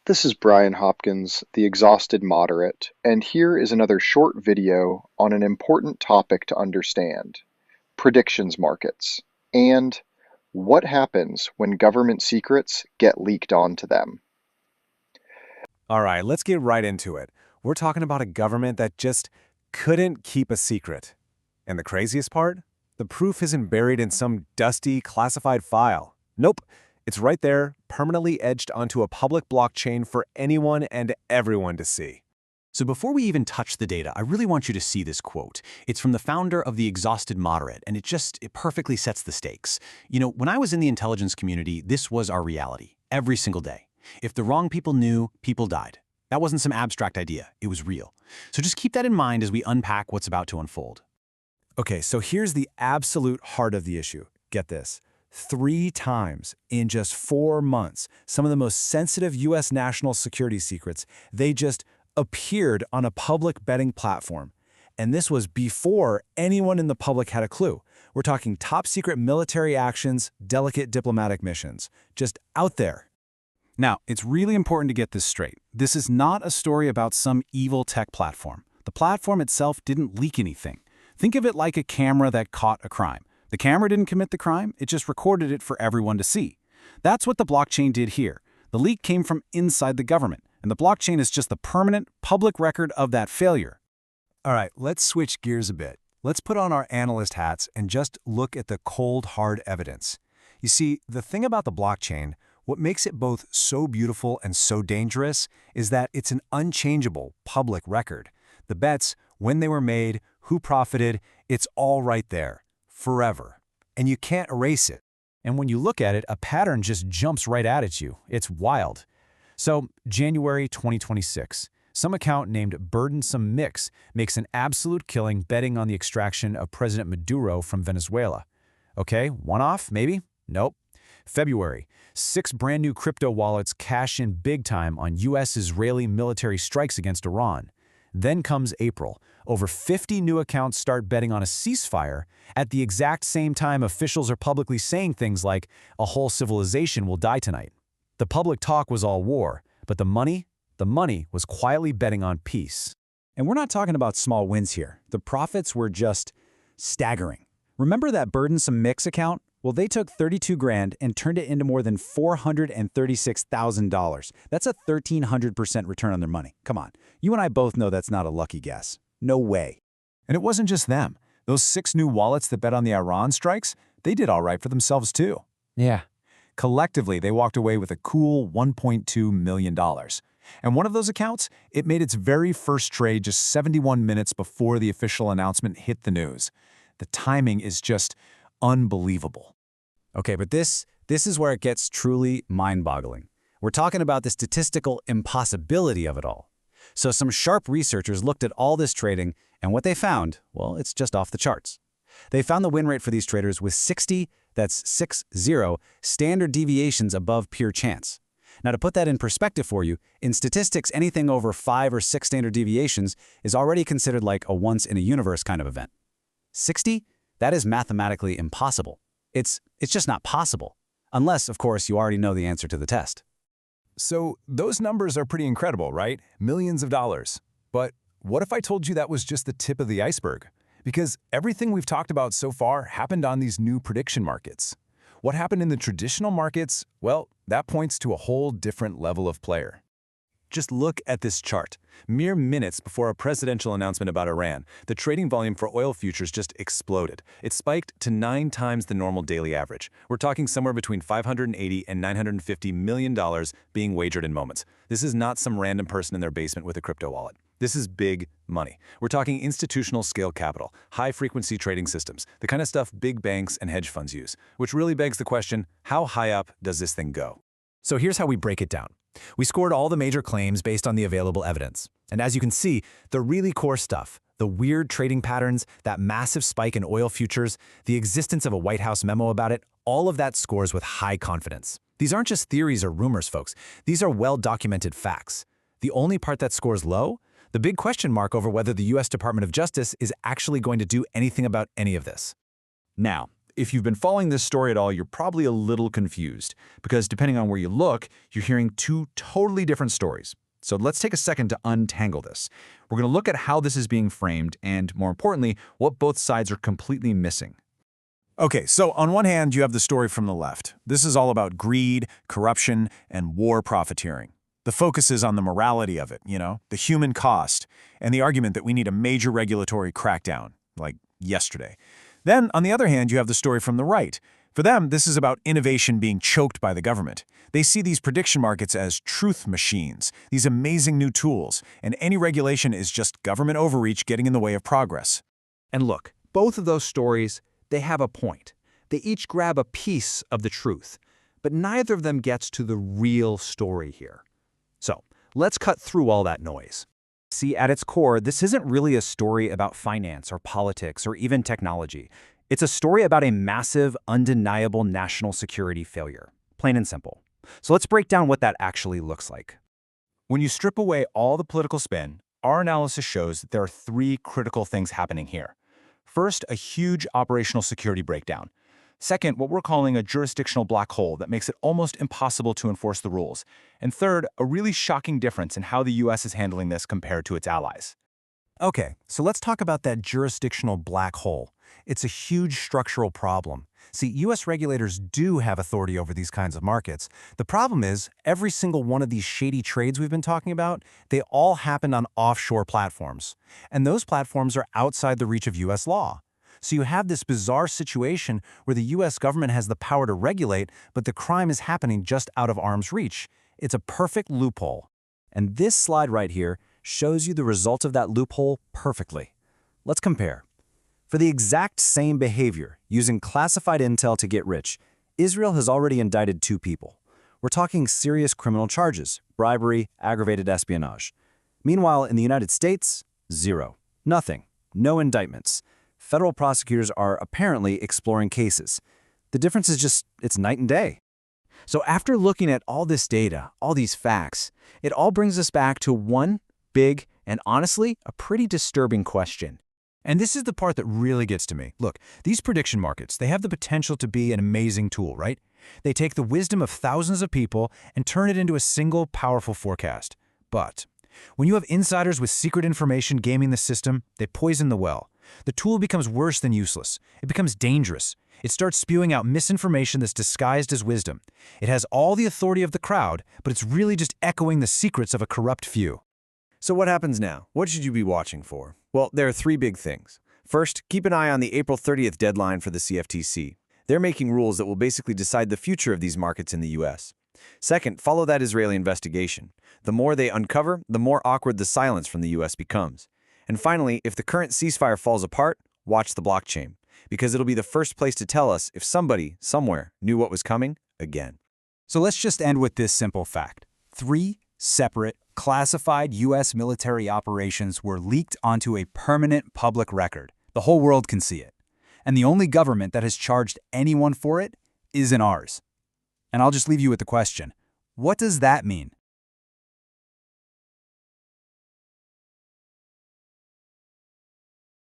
This is Brian Hopkins, the Exhausted Moderate, and here is another short video on an important topic to understand: predictions markets, and what happens when government secrets get leaked onto them. All right, let's get right into it. We're talking about a government that just couldn't keep a secret. And the craziest part? The proof isn't buried in some dusty, classified file. Nope, it's right there, permanently etched onto a public blockchain for anyone and everyone to see. So before we even touch the data, I really want you to see this quote. It's from the founder of the Exhausted Moderate, and it perfectly sets the stakes. You know, when I was in the intelligence community, this was our reality, every single day. If the wrong people knew, people died. That wasn't some abstract idea, it was real. So just keep that in mind as we unpack what's about to unfold. Okay, so here's the absolute heart of the issue. Get this. 3 times in just 4 months, some of the most sensitive U.S. national security secrets, they just appeared on a public betting platform. And this was before anyone in the public had a clue. We're talking top secret military actions, delicate diplomatic missions, just out there. Now, it's really important to get this straight. This is not a story about some evil tech platform. The platform itself didn't leak anything. Think of it like a camera that caught a crime. The camera didn't commit the crime, it just recorded it for everyone to see. That's what the blockchain did here. The leak came from inside the government, and the blockchain is just the permanent, public record of that failure. All right, let's switch gears a bit. Let's put on our analyst hats and just look at the cold, hard evidence. You see, the thing about the blockchain, what makes it both so beautiful and so dangerous is that it's an unchangeable public record. The bets, when they were made, who profited, it's all right there, forever. And you can't erase it. And when you look at it, a pattern just jumps right out at you. It's wild. So, January 2026, some account named Burdensome Mix makes an absolute killing betting on the extraction of President Maduro from Venezuela. Okay, one-off, maybe? Nope. February, 6 brand new crypto wallets cash in big time on U.S.-Israeli military strikes against Iran. Then comes April. Over 50 new accounts start betting on a ceasefire at the exact same time officials are publicly saying things like, a whole civilization will die tonight. The public talk was all war, but the money was quietly betting on peace. And we're not talking about small wins here. The profits were just staggering. Remember that Burdensome Mix account? Well, they took 32 grand and turned it into more than $436,000. That's a 1,300% return on their money. Come on, you and I both know that's not a lucky guess. No way. And it wasn't just them. Those 6 new wallets that bet on the Iran strikes, they did all right for themselves too. Yeah. Collectively, they walked away with a cool $1.2 million. And one of those accounts, it made its very first trade just 71 minutes before the official announcement hit the news. The timing is just unbelievable. Okay, but this is where it gets truly mind-boggling. We're talking about the statistical impossibility of it all. So some sharp researchers looked at all this trading, and what they found, well, it's just off the charts. They found the win rate for these traders with 60, that's 60, standard deviations above pure chance. Now, to put that in perspective for you, in statistics, anything over 5 or 6 standard deviations is already considered like a once-in-a-universe kind of event. 60? That is mathematically impossible. It's just not possible. Unless, of course, you already know the answer to the test. So those numbers are pretty incredible, right? Millions of dollars. But what if I told you that was just the tip of the iceberg? Because everything we've talked about so far happened on these new prediction markets. What happened in the traditional markets? Well, that points to a whole different level of player. Just look at this chart. Mere minutes before a presidential announcement about Iran, the trading volume for oil futures just exploded. It spiked to 9 times the normal daily average. We're talking somewhere between $580 and $950 million being wagered in moments. This is not some random person in their basement with a crypto wallet. This is big money. We're talking institutional scale capital, high-frequency trading systems, the kind of stuff big banks and hedge funds use, which really begs the question, how high up does this thing go? So here's how we break it down. We scored all the major claims based on the available evidence. And as you can see, the really core stuff, the weird trading patterns, that massive spike in oil futures, the existence of a White House memo about it, all of that scores with high confidence. These aren't just theories or rumors, folks. These are well-documented facts. The only part that scores low? The big question mark over whether the U.S. Department of Justice is actually going to do anything about any of this. Now, if you've been following this story at all, you're probably a little confused, because depending on where you look, you're hearing two totally different stories. So let's take a second to untangle this. We're going to look at how this is being framed and, more importantly, what both sides are completely missing. Okay, so on one hand, you have the story from the left. This is all about greed, corruption, and war profiteering. The focus is on the morality of it, the human cost, and the argument that we need a major regulatory crackdown, like yesterday. Then, on the other hand, you have the story from the right. For them, this is about innovation being choked by the government. They see these prediction markets as truth machines, these amazing new tools, and any regulation is just government overreach getting in the way of progress. And look, both of those stories, they have a point. They each grab a piece of the truth, but neither of them gets to the real story here. So, let's cut through all that noise. See, at its core, this isn't really a story about finance or politics or even technology. It's a story about a massive, undeniable national security failure. Plain and simple. So let's break down what that actually looks like. When you strip away all the political spin, our analysis shows that there are three critical things happening here. First, a huge operational security breakdown. Second, what we're calling a jurisdictional black hole that makes it almost impossible to enforce the rules. And third, a really shocking difference in how the US is handling this compared to its allies. Okay, so let's talk about that jurisdictional black hole. It's a huge structural problem. See, US regulators do have authority over these kinds of markets. The problem is, every single one of these shady trades we've been talking about, they all happen on offshore platforms. And those platforms are outside the reach of US law. So you have this bizarre situation where the US government has the power to regulate, but the crime is happening just out of arm's reach. It's a perfect loophole. And this slide right here shows you the result of that loophole perfectly. Let's compare. For the exact same behavior, using classified intel to get rich, Israel has already indicted 2 people. We're talking serious criminal charges, bribery, aggravated espionage. Meanwhile, in the United States, 0. Nothing. No indictments. Federal prosecutors are apparently exploring cases. The difference is just, it's night and day. So after looking at all this data, all these facts, it all brings us back to one big and honestly, a pretty disturbing question. And this is the part that really gets to me. Look, these prediction markets, they have the potential to be an amazing tool, right? They take the wisdom of thousands of people and turn it into a single powerful forecast. But when you have insiders with secret information gaming the system, they poison the well. The tool becomes worse than useless. It becomes dangerous. It starts spewing out misinformation that's disguised as wisdom. It has all the authority of the crowd, but it's really just echoing the secrets of a corrupt few. So what happens now? What should you be watching for? Well, there are 3 big things. First, keep an eye on the April 30th deadline for the CFTC. They're making rules that will basically decide the future of these markets in the US. Second, follow that Israeli investigation. The more they uncover, the more awkward the silence from the US becomes. And finally, if the current ceasefire falls apart, watch the blockchain, because it'll be the first place to tell us if somebody, somewhere, knew what was coming again. So let's just end with this simple fact. 3 separate, classified U.S. military operations were leaked onto a permanent public record. The whole world can see it. And the only government that has charged anyone for it isn't ours. And I'll just leave you with the question, what does that mean?